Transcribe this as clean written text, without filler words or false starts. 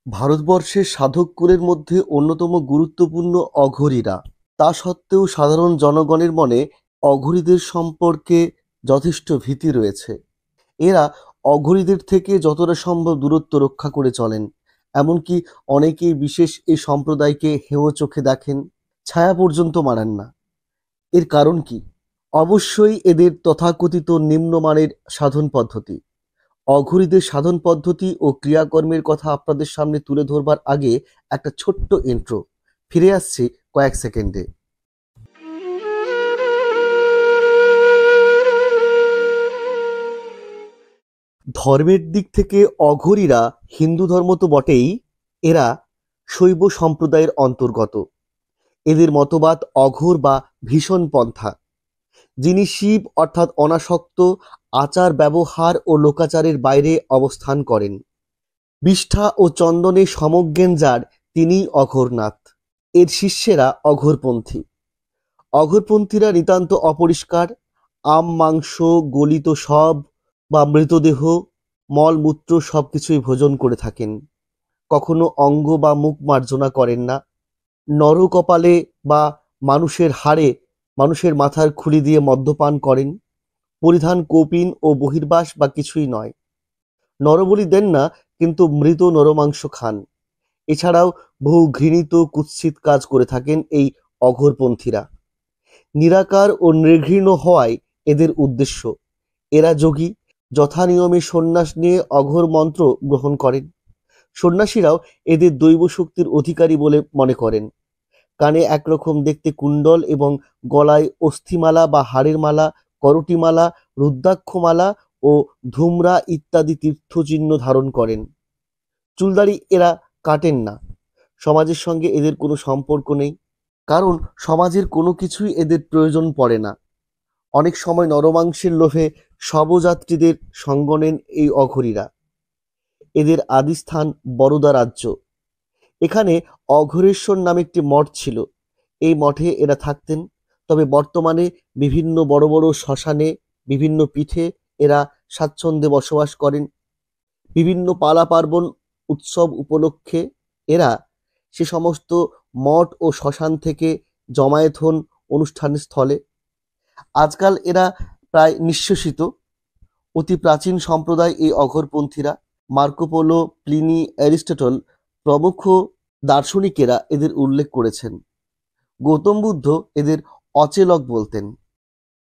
ভারতবর্ষের সাধককুলের মধ্যে অন্যতম গুরুত্বপূর্ণ অঘোরীরা। তা সত্ত্বেও সাধারণ জনগণের মনে অঘোরীদের সম্পর্কে যথেষ্ট ভীতি রয়েছে। এরা অঘোরীদের থেকে যতটা সম্ভব দূরত্ব রক্ষা করে চলেন। এমনকি অনেকেই বিশেষ এই সম্প্রদায়কে হেয় চোখে দেখেন, ছায়া পর্যন্ত মানেন না। এর কারণ কি? অবশ্যই এদের তথাকথিত নিম্নমানের সাধন পদ্ধতি। অঘোরীদের সাধন পদ্ধতি ও ক্রিয়াকর্মের কথা আপনাদের সামনে তুলে ধরবার আগে একটা ছোট্ট ইন্ট্রো। ফিরে আসছি কয়েক সেকেন্ডে। ধর্মের দিক থেকে অঘোরীরা হিন্দু ধর্ম তো বটেই, এরা শৈব সম্প্রদায়ের অন্তর্গত। এদের মতবাদ অঘোর বা ভীষণ পন্থা। যিনি শিব অর্থাৎ অনাসক্ত, আচার ব্যবহার ও লোকাচারের বাইরে অবস্থান করেন। বিষ্ঠা ও চন্দনে সমজ্ঞান যার, তিনিই অঘোরনাথ। এর শিষ্যেরা অঘোরপন্থী। অঘোরপন্থীরা নিতান্ত অপরিষ্কার, আম মাংস গলিত সব বা মৃতদেহ মলমূত্র সবকিছুই ভোজন করে থাকেন। কখনো অঙ্গ বা মুখ মার্জনা করেন না। নরকপালে বা মানুষের হাড়ে মানুষের মাথার খুলি দিয়ে মদ্যপান করেন। পরিধান কৌপিন ও বহির্বাস বা কিছুই নয়। নরবলি দেন না, কিন্তু মৃত নরমাংস খান। এছাড়াও বহু ঘৃণিত কুৎসিত কাজ করে থাকেন এই অঘোরপন্থীরা। নিরাকার ও নির্ঘৃণ হওয়াই এদের উদ্দেশ্য। এরা যোগী, যথানিয়মে সন্ন্যাস নিয়ে অঘোর মন্ত্র গ্রহণ করেন। সন্ন্যাসীরাও এদের দৈব শক্তির অধিকারী বলে মনে করেন। কানে একরকম দেখতে কুণ্ডল এবং গলায় অস্থিমালা বা হাড়ের মালা, করটিমালা, রুদ্রাক্ষমালা ও ধূম্রা ইত্যাদি তীর্থচিহ্ন ধারণ করেন। চুলদাড়ি এরা কাটেন না। সমাজের সঙ্গে এদের কোনো সম্পর্ক নেই, কারণ সমাজের কোনো কিছুই এদের প্রয়োজন পড়ে না। অনেক সময় নরমাংসের লোভে শবযাত্রীদের সঙ্গ নেন এই অঘোরীরা। এদের আদিস্থান বরোদা রাজ্য। এখানে অঘোরেশ্বর নামে একটি মঠ ছিল। এই মঠে এরা থাকতেন। তবে বর্তমানে বিভিন্ন বড় বড় শ্মশানে, বিভিন্ন পীঠে এরা স্বাচ্ছন্দ্যে বসবাস করেন। বিভিন্ন পালা পার্বণ উৎসব উপলক্ষে এরা সে সমস্ত মঠ ও শ্মশান থেকে জমায়েত হন অনুষ্ঠানের স্থলে। আজকাল এরা প্রায় নিঃশেষিত। অতি প্রাচীন সম্প্রদায় এই অঘোরপন্থীরা। মার্কোপোলো, প্লিনি, অ্যারিস্টটল প্রমুখ দার্শনিকেরা এদের উল্লেখ করেছেন। গৌতম বুদ্ধ এদের অচেলক বলতেন।